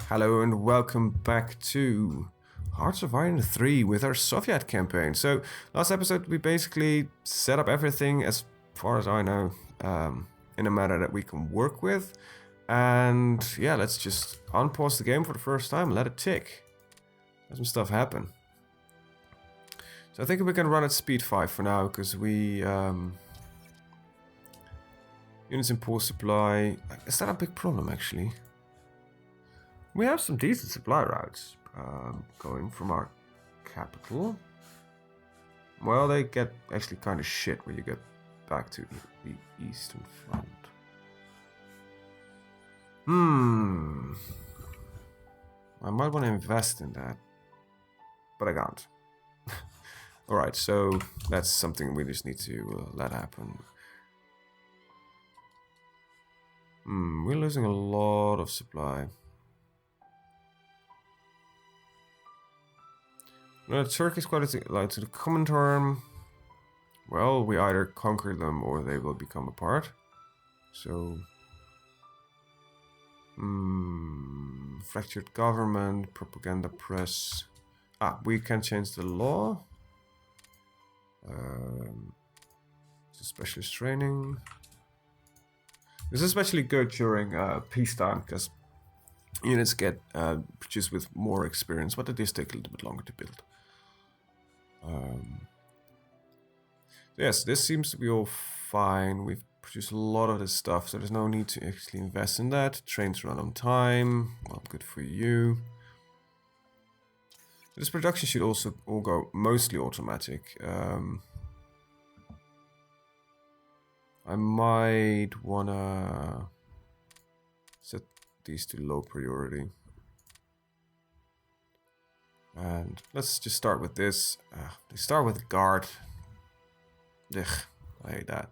Hello and welcome back to Hearts of Iron 3 with our Soviet campaign. So, last episode we basically set up everything, as far as I know, in a manner that we can work with. And yeah, let's just unpause the game for the first time, let it tick. Let some stuff happen. So I think we can run at speed 5 for now, because we... units in poor supply... Is that a big problem, actually? We have some decent supply routes going from our capital. Well, they get actually kind of shit when you get back to the Eastern Front. I might want to invest in that, but I can't. Alright, so that's something we just need to let happen. We're losing a lot of supply. No, Turkey is quite like to the common term. Well, we either conquer them or they will become a part. So, fractured government, propaganda press. We can change the law. Specialist training. This is especially good during peacetime because units get produced with more experience, but it does take a little bit longer to build. Yes, this seems to be all fine. We've produced a lot of this stuff, so there's no need to actually invest in that. Trains run on time. Well, good for you. This production should also all go mostly automatic. I might wanna set these to low priority. And let's just start with this. They start with guard. Ugh, I hate that.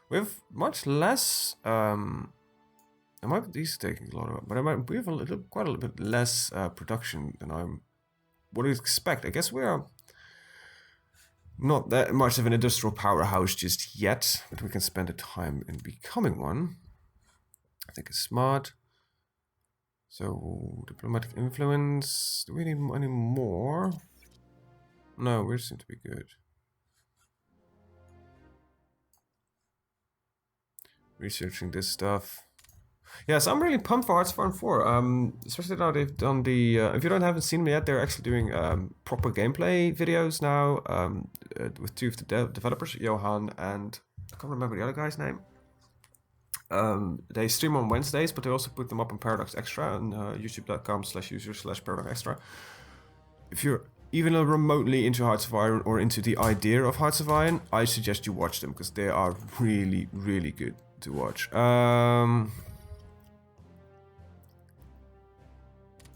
We have much less. These taking a lot of, but we have quite a little bit less production than I would expect. I guess we are not that much of an industrial powerhouse just yet, but we can spend the time in becoming one. I think it's smart. So, diplomatic influence. Do we need any more? No, we seem to be good. Researching this stuff. Yes, I'm really pumped for Hearts of Iron 4. Especially now they've done the... if you haven't seen them yet, they're actually doing proper gameplay videos now with two of the developers, Johan and... I can't remember the other guy's name. They stream on Wednesdays, but they also put them up on Paradox Extra on youtube.com/user/ParadoxExtra. If you're even remotely into Hearts of Iron or into the idea of Hearts of Iron, I suggest you watch them because they are really, really good to watch.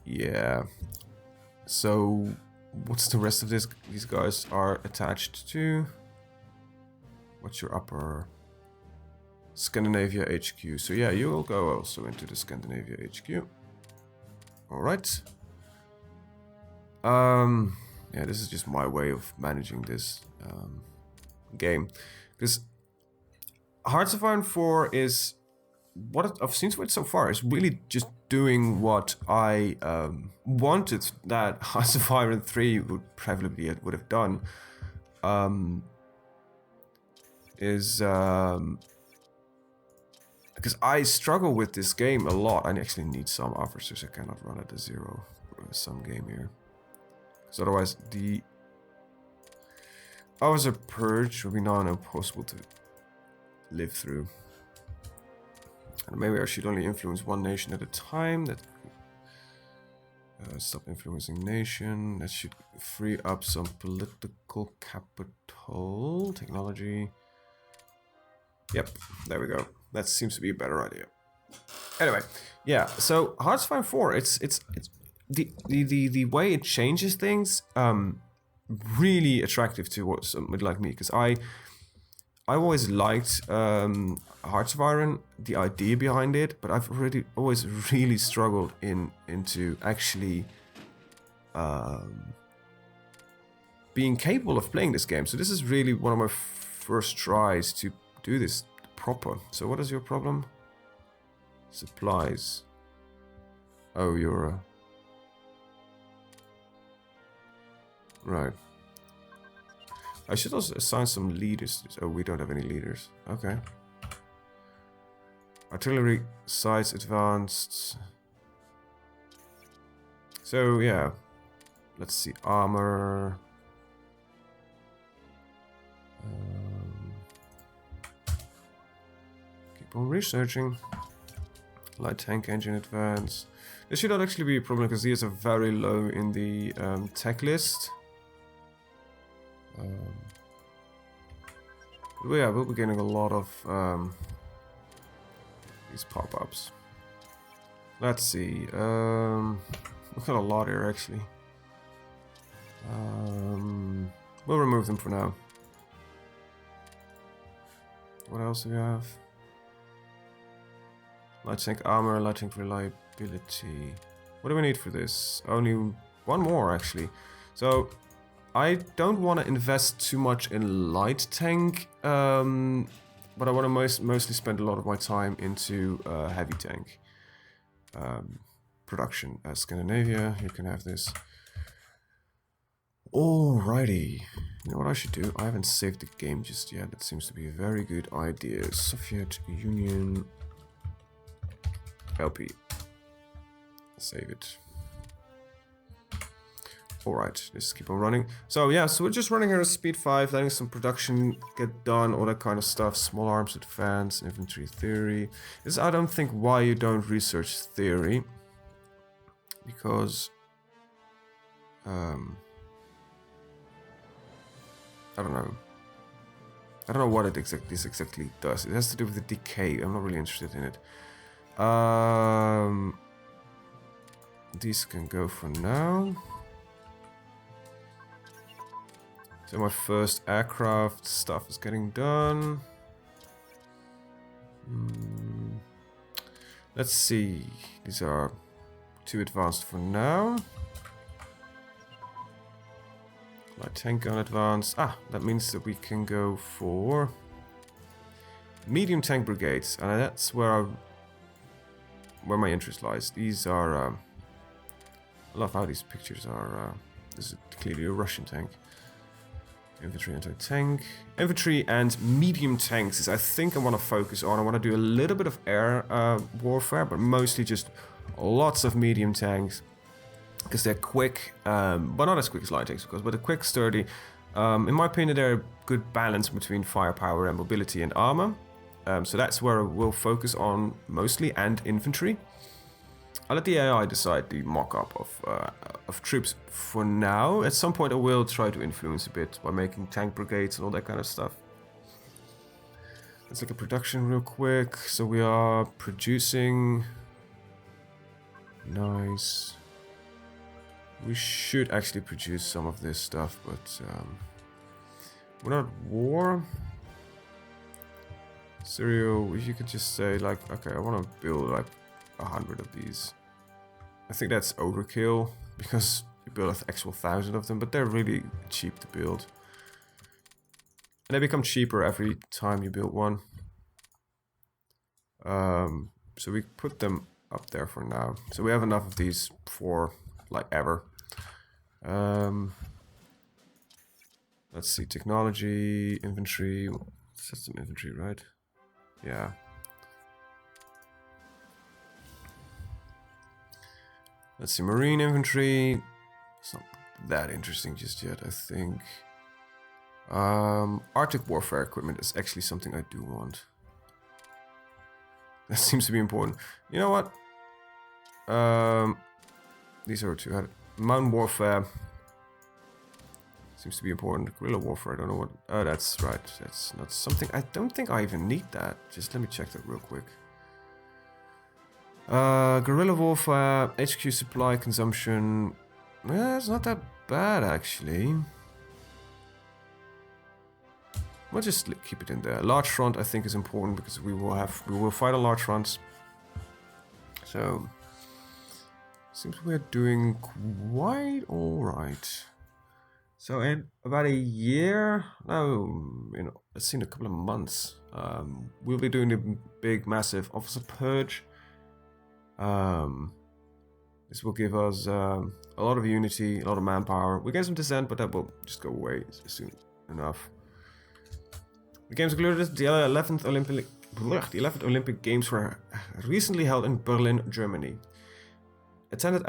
Yeah. So, what's the rest of this? These guys are attached to. What's your upper? Scandinavia HQ. So yeah, you will go also into the Scandinavia HQ. All right. Yeah, this is just my way of managing this game, because Hearts of Iron 4 is what I've seen so far is really just doing what I wanted that Hearts of Iron 3 would have done. Because I struggle with this game a lot. I actually need some officers. I cannot run at a zero sum game here. Because otherwise the officer purge will be now impossible to live through. And maybe I should only influence one nation at a time. That stop influencing nation. That should free up some political capital. Technology. Yep, there we go. That seems to be a better idea. Anyway, yeah. So Hearts of Iron 4, it's the way it changes things, really attractive to somebody like me, because I always liked Hearts of Iron, the idea behind it, but I've always really struggled into actually being capable of playing this game. So this is really one of my first tries to do this proper. So what is your problem? Supplies. Oh, you're Right. I should also assign some leaders. Oh, we don't have any leaders. Okay. Artillery sights advanced. So, yeah. Let's see. Armor. Keep on researching. Light tank engine advance. This should not actually be a problem because these are very low in the tech list. But yeah, we'll be getting a lot of these pop-ups. Let's see. We've got a lot here actually. We'll remove them for now. What else do we have? Light tank armor, light tank reliability. What do we need for this? Only one more actually. So I don't want to invest too much in light tank, but I want to mostly spend a lot of my time into heavy tank production. Scandinavia, you can have this. Alrighty. You know what I should do? I haven't saved the game just yet. That seems to be a very good idea. Soviet Union LP. Save it. Alright, let's keep on running. So yeah, so we're just running here at speed 5, letting some production get done, all that kind of stuff. Small arms advance, infantry theory. I don't think why you don't research theory. Because I don't know. I don't know what this exactly does. It has to do with the decay. I'm not really interested in it. These can go for now. So my first aircraft stuff is getting done. Let's see. These are too advanced for now. Light tank gun advanced. Ah, that means that we can go for medium tank brigades, and that's where my interest lies. These are. I love how these pictures are. This is clearly a Russian tank. Infantry, anti-tank. Infantry and medium tanks is I think I want to focus on. I want to do a little bit of air warfare, but mostly just lots of medium tanks. Because they're quick, but not as quick as light tanks, of course, but they're quick, sturdy. In my opinion, they're a good balance between firepower and mobility and armor. So that's where we'll focus on mostly, and infantry. I'll let the AI decide the mock-up of troops for now. At some point I will try to influence a bit by making tank brigades and all that kind of stuff. Let's look at production real quick. So we are producing. Nice. We should actually produce some of this stuff, but we're not at war. Serial, if you could just say like, okay, I want to build like 100 of these. I think that's overkill because you build an actual 1,000 of them, but they're really cheap to build. And they become cheaper every time you build one. So we put them up there for now. So we have enough of these for like ever. Let's see, technology, infantry. That's some infantry, right? Yeah. Let's see, marine infantry. It's not that interesting just yet, I think. Arctic warfare equipment is actually something I do want. That seems to be important. You know what? These are two. Mountain warfare seems to be important. Guerrilla warfare, I don't know what. Oh, that's right. That's not something. I don't think I even need that. Just let me check that real quick. Guerrilla warfare, HQ supply consumption. It's not that bad actually. We'll just keep it in there. Large front I think is important because we will fight on large fronts. So seems we're doing quite alright. So in about a year, let's see, in a couple of months, we'll be doing a big massive officer purge. This will give us a lot of unity, a lot of manpower. We gain some dissent, but that will just go away soon enough. The games included the 11th Olympic Games were recently held in Berlin, Germany. Attended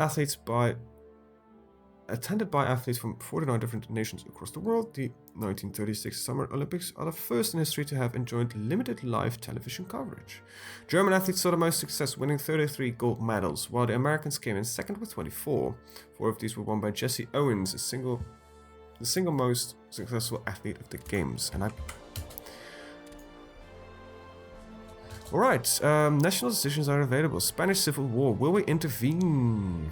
by athletes from 49 different nations across the world, the 1936 Summer Olympics are the first in history to have enjoyed limited live television coverage. German athletes saw the most success, winning 33 gold medals, while the Americans came in second with 24. 4 of these were won by Jesse Owens, the single most successful athlete of the games. And Alright, national decisions are available. Spanish Civil War. Will we intervene?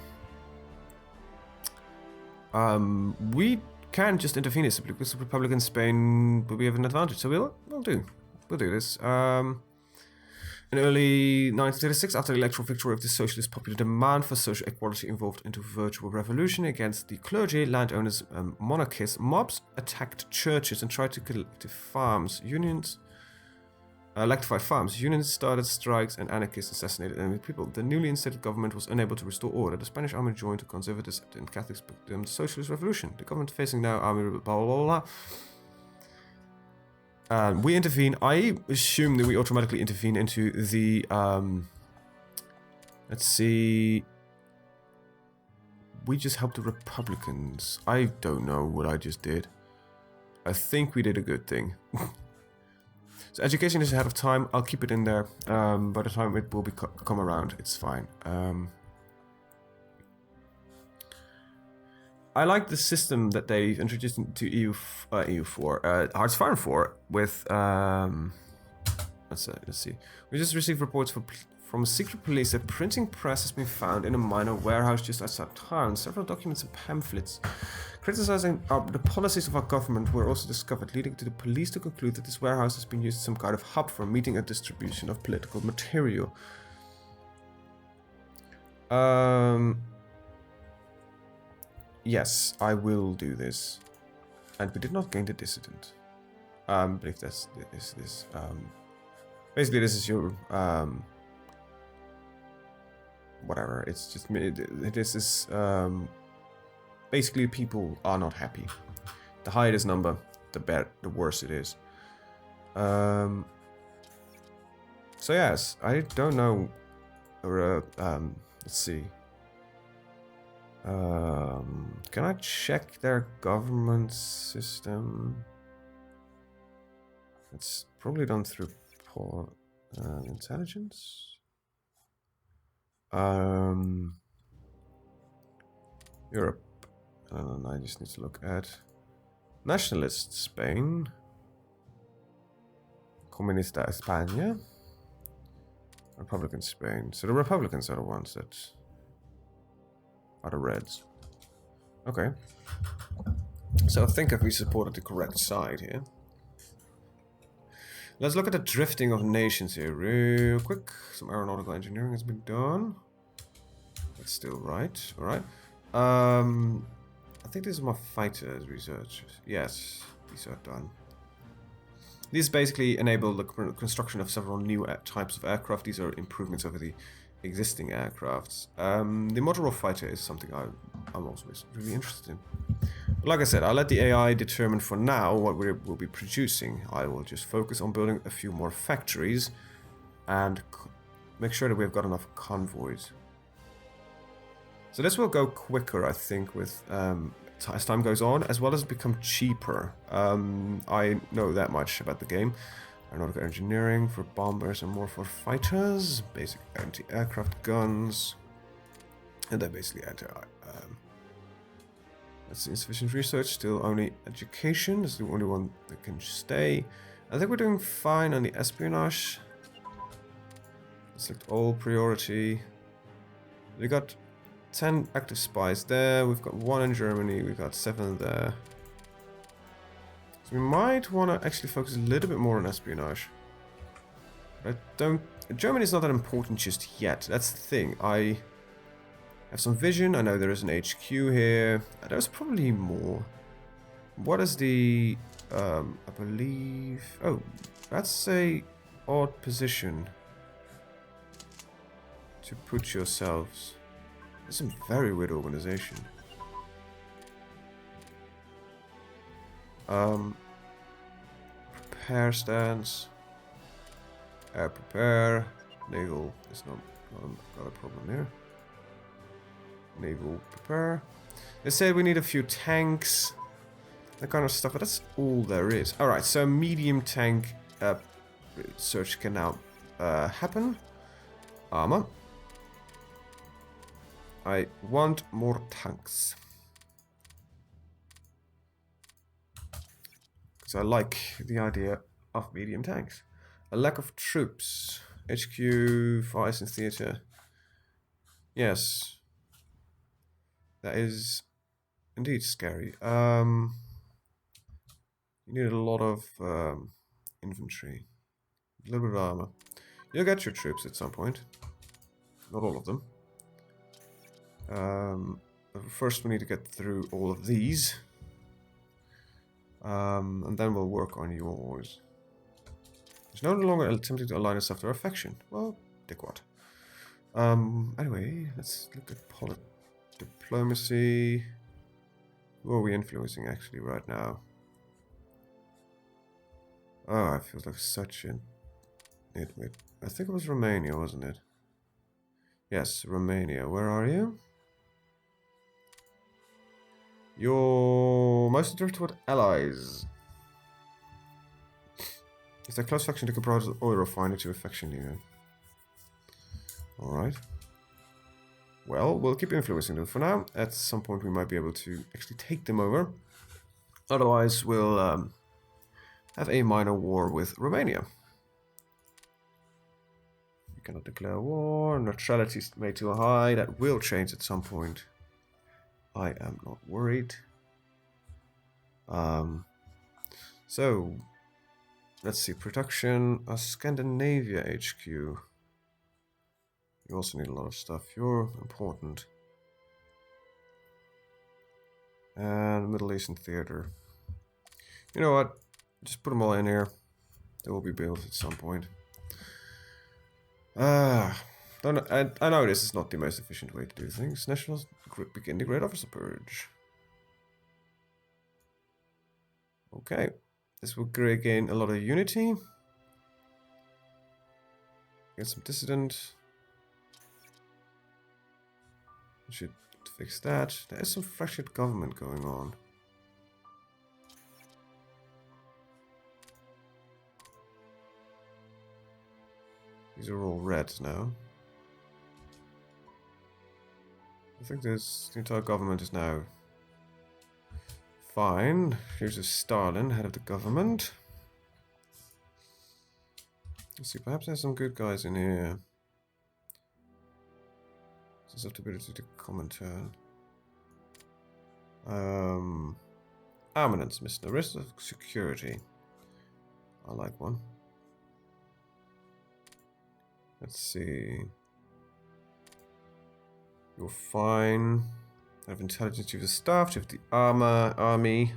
We can just intervene here simply because the Republic in Spain will have an advantage. So we'll do this. In early 1936, after the electoral victory of the socialist popular demand for social equality evolved into virtual revolution against the clergy, landowners, monarchists, mobs attacked churches and tried to collect farms. Electrified farms. Unions started strikes and anarchists assassinated enemy people. The newly installed government was unable to restore order. The Spanish army joined the conservatives and Catholics the socialist revolution. The government facing now army blah blah blah. We intervene. I assume that we automatically intervene into the let's see. We just helped the Republicans. I don't know what I just did. I think we did a good thing. So education is ahead of time. I'll keep it in there. By the time it will come around, it's fine. I like the system that they introduced into EU4, Hearts of Iron 4 with. Let's see. We just received reports from secret police that printing press has been found in a minor warehouse just outside town. Several documents and pamphlets criticizing the policies of our government were also discovered, leading to the police to conclude that this warehouse has been used as some kind of hub for meeting and distribution of political material. Yes, I will do this. And we did not gain the dissident. I believe this. Basically, this is your whatever. It's just this is basically people are not happy. The higher this number, the worse it is. So yes, I don't know. Let's see. Can I check their government system? It's probably done through intelligence. Europe. I just need to look at nationalist Spain. Comunista España. Republican Spain. So the Republicans are the ones that are the Reds. Okay. So I think if we supported the correct side here. Let's look at the drifting of nations here real quick. Some aeronautical engineering has been done. That's still right. Alright. I think these are my fighters research. Yes, these are done. These basically enable the construction of several new types of aircraft. These are improvements over the existing aircrafts. The modular fighter is something I'm also really interested in. But like I said, I'll let the AI determine for now what we will be producing. I will just focus on building a few more factories and make sure that we've got enough convoys. So this will go quicker, I think, with as time goes on, as well as become cheaper. I know that much about the game. Aeronautical engineering for bombers and more for fighters. Basic anti-aircraft guns. And then basically that's insufficient research. Still only education is the only one that can stay. I think we're doing fine on the espionage. Select all priority. We got 10 active spies there. We've got 1 in Germany. We've got 7 there. So we might want to actually focus a little bit more on espionage. Germany's not that important just yet. That's the thing. I have some vision. I know there is an HQ here. There's probably more. What is the... I believe... Oh, that's a odd position to put yourselves. It's some very weird organization. Prepare stance. Prepare. Naval is not a problem here. Naval prepare. They said we need a few tanks. That kind of stuff, but that's all there is. Alright, so medium tank search can now happen. Armor. I want more tanks. Because I like the idea of medium tanks. A lack of troops. HQ, Far Eastern Theatre. Yes. That is indeed scary. You need a lot of infantry. A little bit of armor. You'll get your troops at some point. Not all of them. But first we need to get through all of these. And then we'll work on yours. It's no longer attempting to align itself to our faction. Well, dick what. Anyway, let's look at diplomacy. Who are we influencing actually right now? Oh, it feels like such an nitwit. I think it was Romania, wasn't it? Yes, Romania. Where are you? You're mostly directed toward allies. It's a close faction to comprise the oil refinery to a faction leader. Alright. Well, we'll keep influencing them for now. At some point we might be able to actually take them over. Otherwise, we'll have a minor war with Romania. You cannot declare war. Neutrality is made too high. That will change at some point. I am not worried. So, let's see. Production. Scandinavia HQ. You also need a lot of stuff. You're important. And Middle Eastern Theater. You know what? Just put them all in here. They will be built at some point. I know this is not the most efficient way to do things. Nationals begin the Great Officer Purge. Okay. This will gain a lot of unity. Get some dissident. Should fix that. There is some fractured government going on. These are all red now. I think the entire government is now fine. Here's a Stalin, head of the government. Let's see, perhaps there's some good guys in here. Susceptibility to Comintern. Armaments, Mr. Risk of security. I like one. Let's see. You're fine. I have intelligence, chief of staff, chief of the army.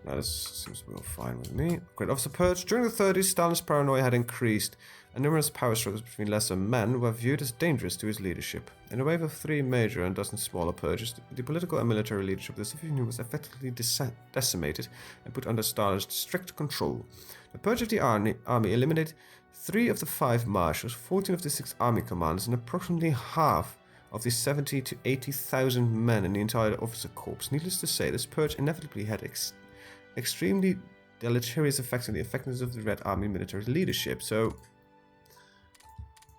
That seems well fine with me. Great Officer Purge. During the 30s, Stalin's paranoia had increased, and numerous power struggles between lesser men were viewed as dangerous to his leadership. In a wave of 3 major and dozen smaller purges, the political and military leadership of the Soviet Union was effectively decimated and put under Stalin's strict control. The purge of the army eliminated 3 of the 5 marshals, 14 of the 6 army commanders, and approximately half of the 70 to 80,000 men in the entire officer corps. Needless to say, this purge inevitably had extremely deleterious effects on the effectiveness of the Red Army military leadership. So,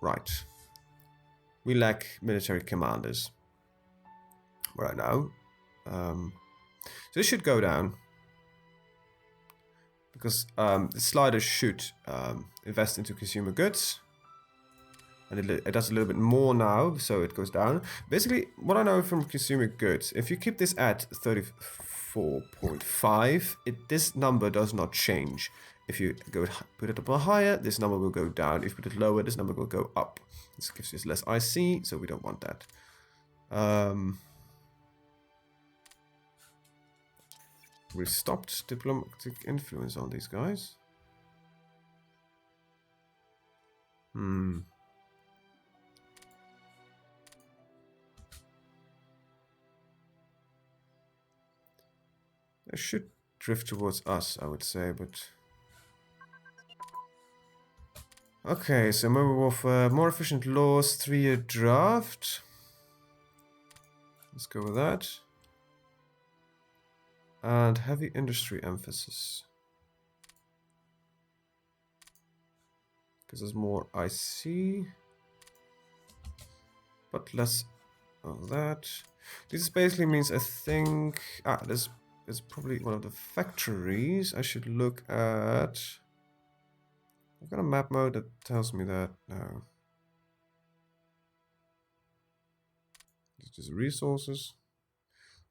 right. We lack military commanders right now. So this should go down. Because the sliders should invest into consumer goods. And it does a little bit more now, so it goes down. Basically, what I know from consumer goods, if you keep this at 34.5, this number does not change. If you put it up higher, this number will go down. If you put it lower, this number will go up. This gives us less IC, so we don't want that. We've stopped diplomatic influence on these guys. They should drift towards us, I would say, but... Okay, so mobile warfare, more efficient laws, 3-year draft. Let's go with that. And heavy industry emphasis. Because there's more IC. But less of that. This basically means I think... this is probably one of the factories I should look at. I've got a map mode that tells me that. No. It's just resources.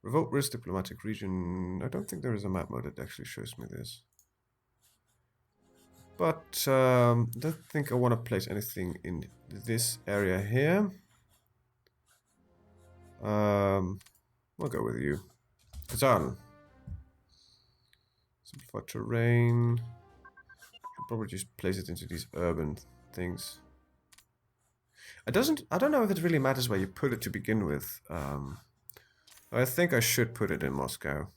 Revolt risk diplomatic region. I don't think there is a map mode that actually shows me this. But I don't think I want to place anything in this area here. We'll go with you. Kazan. Simplify terrain. Should probably just place it into these urban things. I don't know if it really matters where you put it to begin with. I think I should put it in Moscow.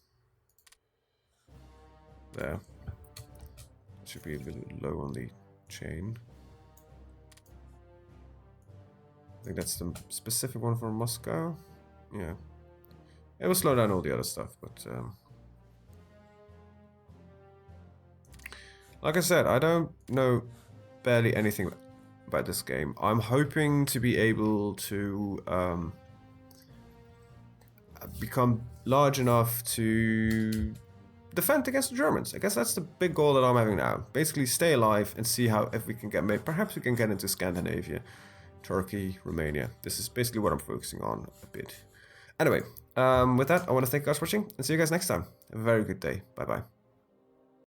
There. Should be a little low on the chain. I think that's the specific one for Moscow. Yeah. It will slow down all the other stuff, but like I said, I don't know barely anything about this game. I'm hoping to be able to become large enough to defend against the Germans. I guess that's the big goal that I'm having now. Basically stay alive and see how, if we can get, perhaps we can get into Scandinavia, Turkey, Romania. This is basically what I'm focusing on a bit. Anyway, with that, I want to thank you guys for watching and see you guys next time. Have a very good day. Bye bye.